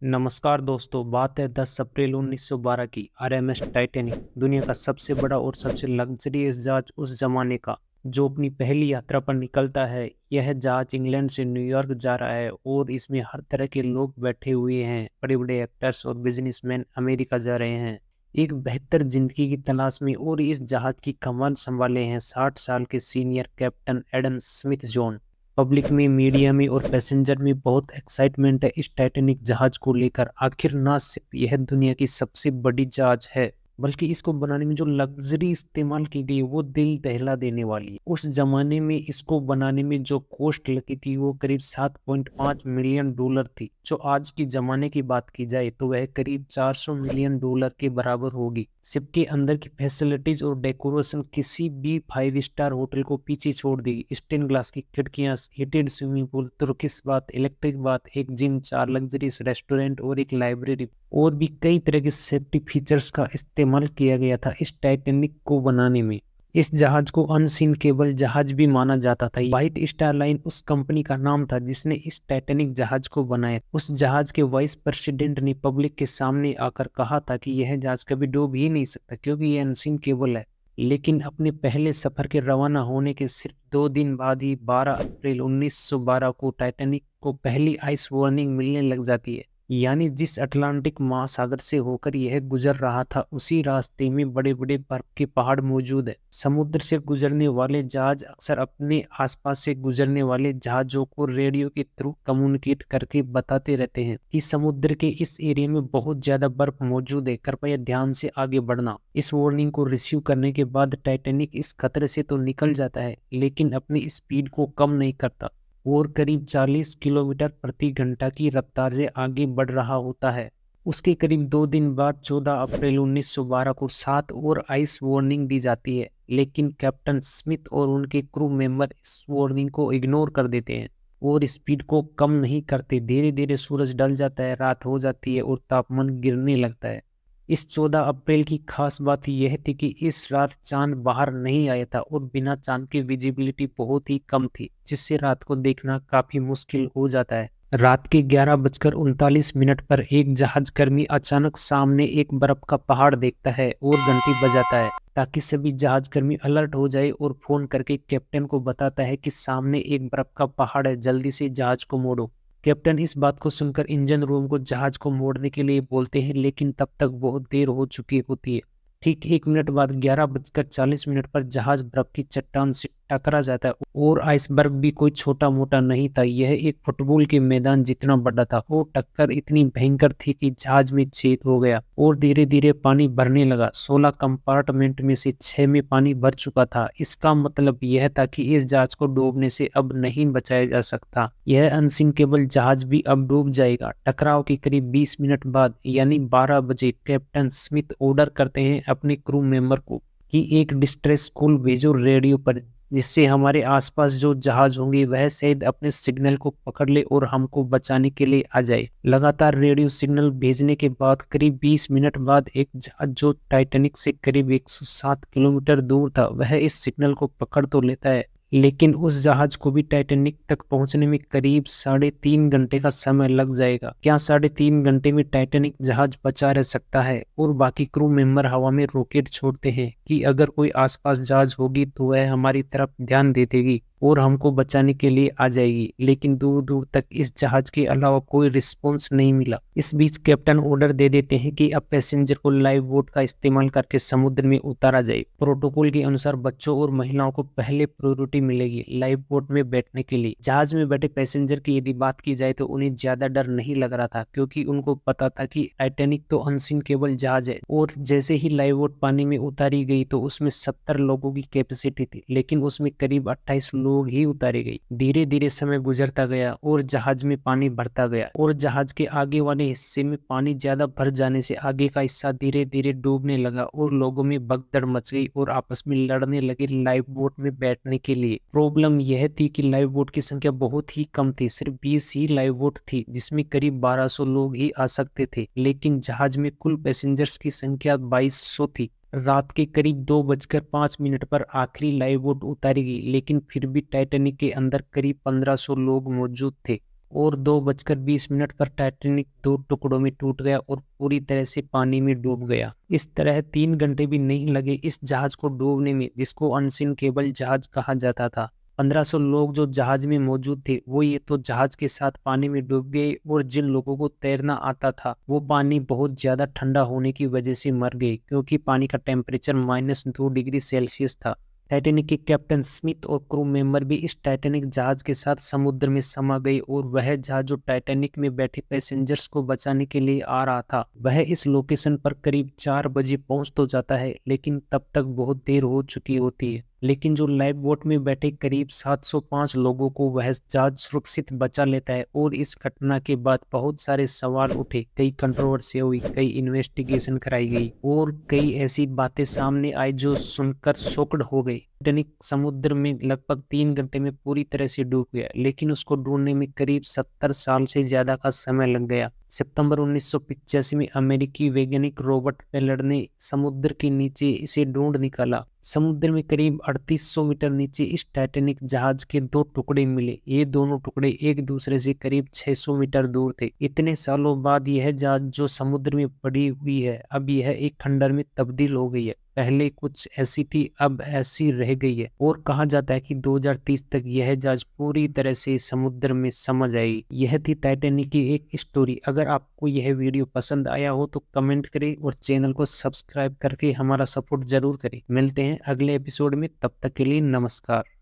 नमस्कार दोस्तों। बात है 10 अप्रैल 1912 की। आरएमएस टाइटैनिक दुनिया का सबसे बड़ा और सबसे लग्जरियस जहाज उस जमाने का, जो अपनी पहली यात्रा पर निकलता है। यह जहाज इंग्लैंड से न्यूयॉर्क जा रहा है और इसमें हर तरह के लोग बैठे हुए हैं। बड़े बड़े एक्टर्स और बिजनेसमैन अमेरिका जा रहे हैं एक बेहतर जिंदगी की तलाश में। और इस जहाज की कमान संभाले हैं 60 साल के senior captain Adam Smith John. Public में, मीडिया में और पैसेंजर में बहुत एक्साइटमेंट है इस टाइटैनिक जहाज को लेकर। आखिर ना सिर्फ यह दुनिया की सबसे बड़ी जहाज है, बल्कि इसको बनाने में जो लग्जरी इस्तेमाल की गई वो दिल दहला देने वाली है। उस जमाने में इसको बनाने में जो कॉस्ट लगी थी वो करीब 7.5 मिलियन डॉलर थी, जो आज की जमाने की बात की जाए तो वह करीब 400 मिलियन डॉलर के बराबर होगी। शिप के अंदर की फैसिलिटीज और डेकोरेशन किसी भी 5 स्टार होटल को पीछे छोड़ देगी। स्टेन ग्लास की खिड़कियां, heated swimming pool, Turkish bath, electric bath, एक जिम, 4 लग्जरीज रेस्टोरेंट और एक लाइब्रेरी और भी कई तरह के सेफ्टी फीचर्स का इस्तेमाल किया गया था इस टाइटैनिक को बनाने में। इस जहाज को अनसीन केबल जहाज भी माना जाता था। व्हाइट स्टार लाइन उस कंपनी का नाम था जिसने इस टाइटैनिक जहाज को बनाया। उस जहाज के वाइस प्रेसिडेंट ने पब्लिक के सामने आकर कहा था कि यह जहाज कभी डूब ही नहीं सकता क्योंकि यह अनसीन केबल है। लेकिन अपने पहले सफर के रवाना होने के सिर्फ 2 दिन बाद ही 12 अप्रैल 1912 को टाइटैनिक को पहली आइस वार्निंग मिलने लग जाती है। यानी जिस अटलांटिक महासागर से होकर यह गुजर रहा था उसी रास्ते में बड़े बड़े बर्फ के पहाड़ मौजूद है। समुद्र से गुजरने वाले जहाज अक्सर अपने आसपास से गुजरने वाले जहाजों को रेडियो के थ्रू कम्युनिकेट करके बताते रहते हैं कि समुद्र के इस एरिया में बहुत ज्यादा बर्फ मौजूद है, कृपया ध्यान से आगे बढ़ना। इस वार्निंग को रिसीव करने के बाद टाइटैनिक इस खतरे से तो निकल जाता है, लेकिन अपनी स्पीड को कम नहीं करता और करीब 40 किलोमीटर प्रति घंटा की रफ्तार से आगे बढ़ रहा होता है। उसके करीब 2 दिन बाद 14 अप्रैल 1912 को 7 और आइस वार्निंग दी जाती है, लेकिन कैप्टन स्मिथ और उनके क्रू मेंबर इस वार्निंग को इग्नोर कर देते हैं और स्पीड को कम नहीं करते। धीरे धीरे सूरज ढल जाता है, रात हो जाती है और तापमान गिरने लगता है। इस 14 अप्रैल की खास बात यह थी कि इस रात चांद बाहर नहीं आया था और बिना चांद की विजिबिलिटी बहुत ही कम थी, जिससे रात को देखना काफी मुश्किल हो जाता है। रात के 11:39 पर एक जहाज कर्मी अचानक सामने एक बर्फ का पहाड़ देखता है और घंटी बजाता है ताकि सभी जहाज कर्मी अलर्ट हो जाए और फोन करके कैप्टन को बताता है कि सामने एक बर्फ का पहाड़ है, जल्दी से जहाज को मोड़ो। कैप्टन इस बात को सुनकर इंजन रूम को जहाज को मोड़ने के लिए बोलते हैं, लेकिन तब तक बहुत देर हो चुकी होती है। ठीक 1 मिनट बाद 11:40 पर जहाज बर्फ की चट्टान से टकरा जाता है और आइसबर्ग भी कोई छोटा मोटा नहीं था। यह एक फुटबॉल के मैदान जितना बड़ा था और टक्कर इतनी भयंकर थी कि जहाज में छेद हो गया और धीरे धीरे पानी भरने लगा। 16 कंपार्टमेंट में से 6 में पानी भर चुका था। इसका मतलब यह था कि इस जहाज को डूबने से अब नहीं बचाया जा सकता। यह अनसिंकेबल जहाज भी अब डूब जाएगा। टकराव के करीब 20 मिनट बाद यानी 12 बजे कैप्टन स्मिथ ऑर्डर करते हैं अपने क्रू मेंबर को कि एक डिस्ट्रेस कॉल भेजो रेडियो पर, जिससे हमारे आसपास जो जहाज होंगे वह शायद अपने सिग्नल को पकड़ ले और हमको बचाने के लिए आ जाए। लगातार रेडियो सिग्नल भेजने के बाद करीब 20 मिनट बाद एक जहाज जो टाइटैनिक से करीब 107 किलोमीटर दूर था वह इस सिग्नल को पकड़ तो लेता है, लेकिन उस जहाज को भी टाइटैनिक तक पहुंचने में करीब 3.5 घंटे का समय लग जाएगा। क्या 3.5 घंटे में टाइटैनिक जहाज बचा रह सकता है? और बाकी क्रू मेंबर हवा में रॉकेट छोड़ते हैं कि अगर कोई आसपास जहाज होगी तो वह हमारी तरफ ध्यान दे देगी और हमको बचाने के लिए आ जाएगी। लेकिन दूर दूर तक इस जहाज के अलावा कोई रिस्पॉन्स नहीं मिला। इस बीच कैप्टन ऑर्डर दे देते हैं कि अब पैसेंजर को लाइव बोट का इस्तेमाल करके समुद्र में उतारा जाए। प्रोटोकॉल के अनुसार बच्चों और महिलाओं को पहले प्रायोरिटी मिलेगी लाइव बोट में बैठने के लिए। जहाज में बैठे पैसेंजर की यदि बात की जाए तो उन्हें ज्यादा डर नहीं लग रहा था, क्योंकि उनको पता था कि टाइटैनिक तो अनसिंकेबल जहाज है और जैसे ही लाइव बोट पानी में उतारी गई तो उसमें 70 लोगों की कैपेसिटी थी, लेकिन उसमें करीब 28 लोग ही उतारे गए। धीरे धीरे समय गुजरता गया और जहाज में पानी भरता गया और जहाज के आगे वाले हिस्से में पानी ज्यादा भर जाने से आगे का हिस्सा धीरे धीरे डूबने लगा और लोगों में भगदड़ मच गई और आपस में लड़ने लगे लाइव बोट में बैठने के लिए। प्रॉब्लम यह थी कि लाइव बोट की संख्या बहुत ही कम थी, सिर्फ 20 ही लाइव बोट थी जिसमें करीब 1200 लोग ही आ सकते थे, लेकिन जहाज में कुल पैसेंजर्स की संख्या 2200 थी। रात के करीब 2:05 पर आखिरी लाइव बोट उतारी गई, लेकिन फिर भी टाइटैनिक के अंदर करीब 1500 लोग मौजूद थे। और 2:20 पर टाइटैनिक 2 टुकड़ों में टूट गया और पूरी तरह से पानी में डूब गया। इस तरह 3 घंटे भी नहीं लगे इस जहाज को डूबने में, जिसको अनसिन केबल जहाज कहा जाता था। 1500 लोग जो जहाज में मौजूद थे वो ये तो जहाज के साथ पानी में डूब गए, और जिन लोगों को तैरना आता था वो पानी बहुत ज्यादा ठंडा होने की वजह से मर गए, क्योंकि पानी का टेम्परेचर -2 डिग्री सेल्सियस था। टाइटैनिक के कैप्टन स्मिथ और क्रू मेंबर भी इस टाइटैनिक जहाज के साथ समुद्र में समा गए, और वह जहाज जो टाइटैनिक में बैठे पैसेंजर्स को बचाने के लिए आ रहा था वह इस लोकेशन पर करीब 4 बजे पहुंच तो जाता है, लेकिन तब तक बहुत देर हो चुकी होती है। लेकिन जो लाइफ बोट में बैठे करीब 705 लोगों को वह जहाज सुरक्षित बचा लेता है, और इस घटना के बाद बहुत सारे सवाल उठे, कई कंट्रोवर्सी हुई, कई इन्वेस्टिगेशन कराई गई, और कई ऐसी बातें सामने आई जो सुनकर शॉक्ड हो गए। टाइटैनिक समुद्र में लगभग 3 घंटे में पूरी तरह से डूब गया, लेकिन उसको ढूंढने में करीब 70 साल से ज्यादा का समय लग गया। सितंबर 1985 में अमेरिकी वैज्ञानिक रॉबर्ट पेलर ने समुद्र के नीचे इसे ढूंढ निकाला। समुद्र में करीब 3800 मीटर नीचे इस टाइटैनिक जहाज के 2 टुकड़े मिले। ये दोनों टुकड़े एक दूसरे से करीब 600 मीटर दूर थे। इतने सालों बाद यह जहाज जो समुद्र में पड़ी हुई है, अब यह एक खंडर में तब्दील हो गई है। पहले कुछ ऐसी थी, अब ऐसी रह गई है, और कहा जाता है कि 2030 तक यह जहाज पूरी तरह से समुद्र में समा जाएगी। यह थी टाइटैनिक की एक स्टोरी। अगर आपको यह वीडियो पसंद आया हो तो कमेंट करें और चैनल को सब्सक्राइब करके हमारा सपोर्ट जरूर करें। मिलते हैं अगले एपिसोड में, तब तक के लिए नमस्कार।